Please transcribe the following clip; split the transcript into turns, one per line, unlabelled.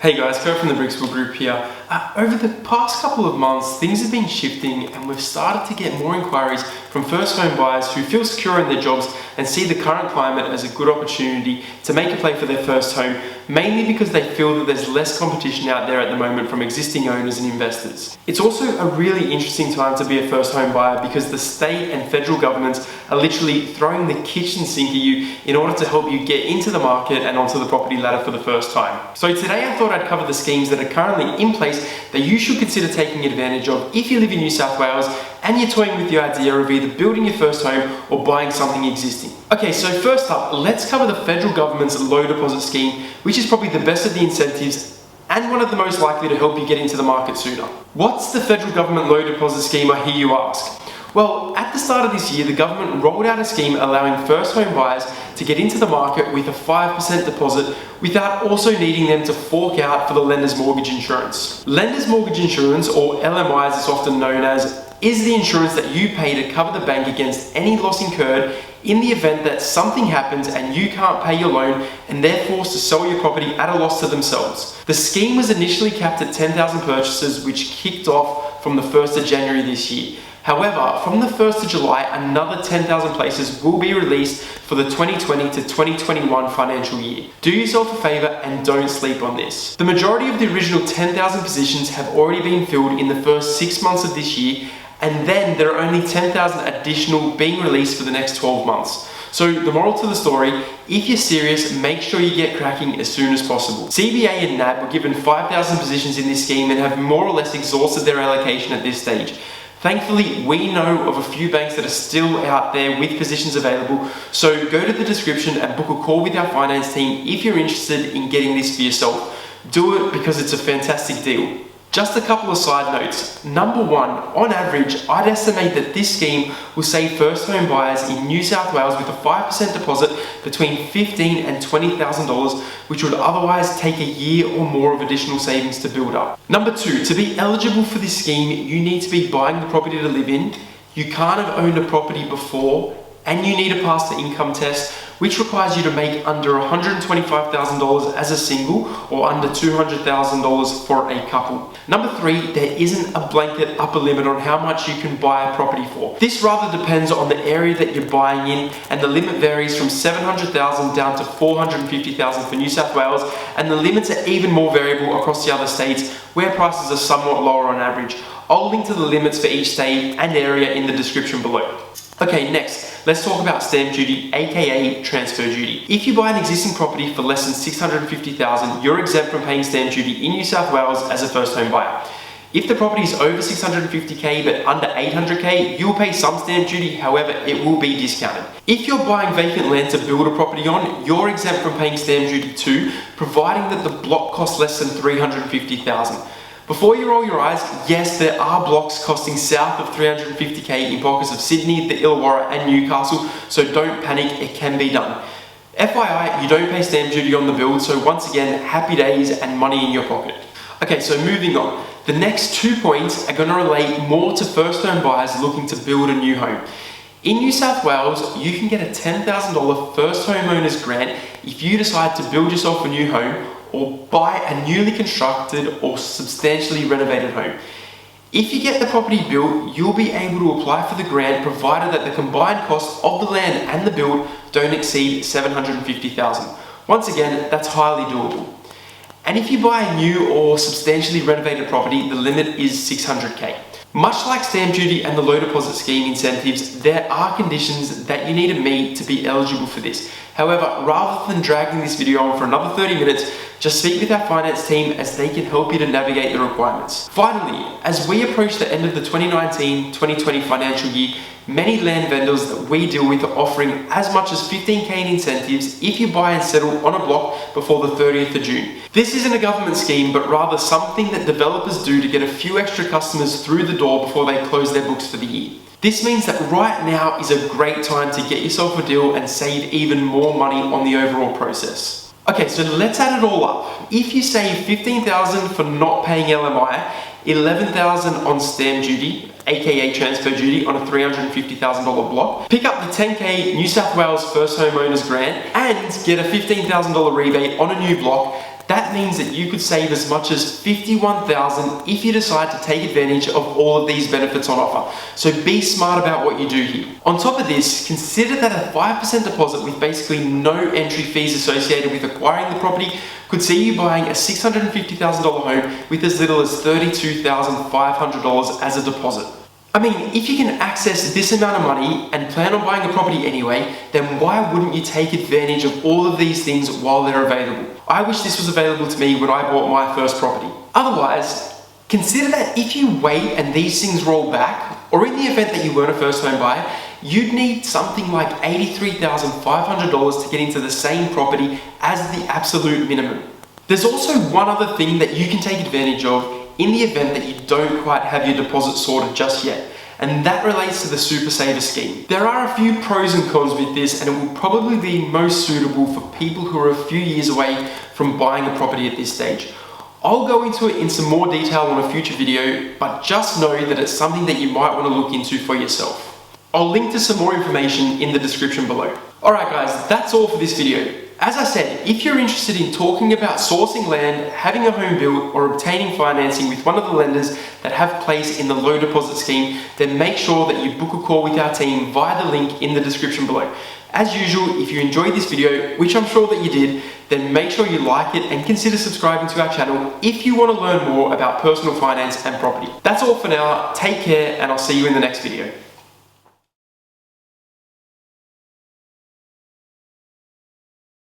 Hey guys, Kurt from the Brixville Group here. Over the past couple of months, things have been shifting and we've started to get more inquiries from first home buyers who feel secure in their jobs and see the current climate as a good opportunity to make a play for their first home, mainly because they feel that there's less competition out there at the moment from existing owners and investors. It's also a really interesting time to be a first home buyer because the state and federal governments are literally throwing the kitchen sink at you in order to help you get into the market and onto the property ladder for the first time. So today I thought I'd cover the schemes that are currently in place that you should consider taking advantage of if you live in New South Wales and you're toying with the idea of either building your first home or buying something existing. Okay, so first up, let's cover the federal government's low deposit scheme, which is probably the best of the incentives and one of the most likely to help you get into the market sooner. What's the federal government low deposit scheme, I hear you ask? Well, at the start of this year, the government rolled out a scheme allowing first home buyers to get into the market with a 5% deposit without also needing them to fork out for the lender's mortgage insurance. Lender's mortgage insurance, or LMI as it's often known as, is the insurance that you pay to cover the bank against any loss incurred in the event that something happens and you can't pay your loan and they're forced to sell your property at a loss to themselves. The scheme was initially capped at 10,000 purchases, which kicked off from the 1st of January this year. However, from the 1st of July, another 10,000 places will be released for the 2020 to 2021 financial year. Do yourself a favour and don't sleep on this. The majority of the original 10,000 positions have already been filled in the first 6 months of this year, and then there are only 10,000 additional being released for the next 12 months. So the moral to the story, if you're serious, make sure you get cracking as soon as possible. CBA and NAB were given 5,000 positions in this scheme and have more or less exhausted their allocation at this stage. Thankfully, we know of a few banks that are still out there with positions available, so go to the description and book a call with our finance team if you're interested in getting this for yourself. Do it because it's a fantastic deal. Just a couple of side notes. Number one, on average, I'd estimate that this scheme will save first home buyers in New South Wales with a 5% deposit between $15,000 and $20,000, which would otherwise take a year or more of additional savings to build up. Number two, to be eligible for this scheme, you need to be buying the property to live in, you can't have owned a property before, and you need to pass the income test, which requires you to make under $125,000 as a single or under $200,000 for a couple. Number three, there isn't a blanket upper limit on how much you can buy a property for. This rather depends on the area that you're buying in, and the limit varies from $700,000 down to $450,000 for New South Wales, and the limits are even more variable across the other states where prices are somewhat lower on average. I'll link to the limits for each state and area in the description below. Okay, next, let's talk about stamp duty, aka transfer duty. If you buy an existing property for less than $650,000, you're exempt from paying stamp duty in New South Wales as a first home buyer. If the property is over $650K but under $800K, you'll pay some stamp duty, however, it will be discounted. If you're buying vacant land to build a property on, you're exempt from paying stamp duty too, providing that the block costs less than $350,000. Before you roll your eyes, yes, there are blocks costing south of $350K in pockets of Sydney, the Illawarra and Newcastle, so don't panic, it can be done. FYI, you don't pay stamp duty on the build, so once again, happy days and money in your pocket. Okay, so moving on. The next 2 points are going to relate more to first home buyers looking to build a new home. In New South Wales, you can get a $10,000 first homeowners grant if you decide to build yourself a new home or buy a newly constructed or substantially renovated home. If you get the property built, you'll be able to apply for the grant provided that the combined cost of the land and the build don't exceed $750,000. Once again, that's highly doable. And if you buy a new or substantially renovated property, the limit is $600K. Much like stamp duty and the low deposit scheme incentives, there are conditions that you need to meet to be eligible for this. However, rather than dragging this video on for another 30 minutes, just speak with our finance team as they can help you to navigate the requirements. Finally, as we approach the end of the 2019-2020 financial year, many land vendors that we deal with are offering as much as $15K in incentives if you buy and settle on a block before the 30th of June. This isn't a government scheme, but rather something that developers do to get a few extra customers through the door before they close their books for the year. This means that right now is a great time to get yourself a deal and save even more money on the overall process. Okay, so let's add it all up. If you save $15,000 for not paying LMI, $11,000 on stamp duty, aka transfer duty on a $350,000 block, pick up the $10K New South Wales first homeowners grant and get a $15,000 rebate on a new block, That means that you could save as much as $51,000 if you decide to take advantage of all of these benefits on offer. So be smart about what you do here. On top of this, consider that a 5% deposit with basically no entry fees associated with acquiring the property could see you buying a $650,000 home with as little as $32,500 as a deposit. I mean, if you can access this amount of money and plan on buying a property anyway, then why wouldn't you take advantage of all of these things while they're available? I wish this was available to me when I bought my first property. Otherwise, consider that if you wait and these things roll back, or in the event that you weren't a first home buyer, you'd need something like $83,500 to get into the same property as the absolute minimum. There's also one other thing that you can take advantage of in the event that you don't quite have your deposit sorted just yet, and that relates to the Super Saver scheme. There are a few pros and cons with this, and it will probably be most suitable for people who are a few years away from buying a property at this stage. I'll go into it in some more detail on a future video, but just know that it's something that you might want to look into for yourself. I'll link to some more information in the description below. Alright guys, that's all for this video. As I said, if you're interested in talking about sourcing land, having a home built, or obtaining financing with one of the lenders that have place in the low deposit scheme, then make sure that you book a call with our team via the link in the description below. As usual, if you enjoyed this video, which I'm sure that you did, then make sure you like it and consider subscribing to our channel if you want to learn more about personal finance and property. That's all for now, take care, and I'll see you in the next video.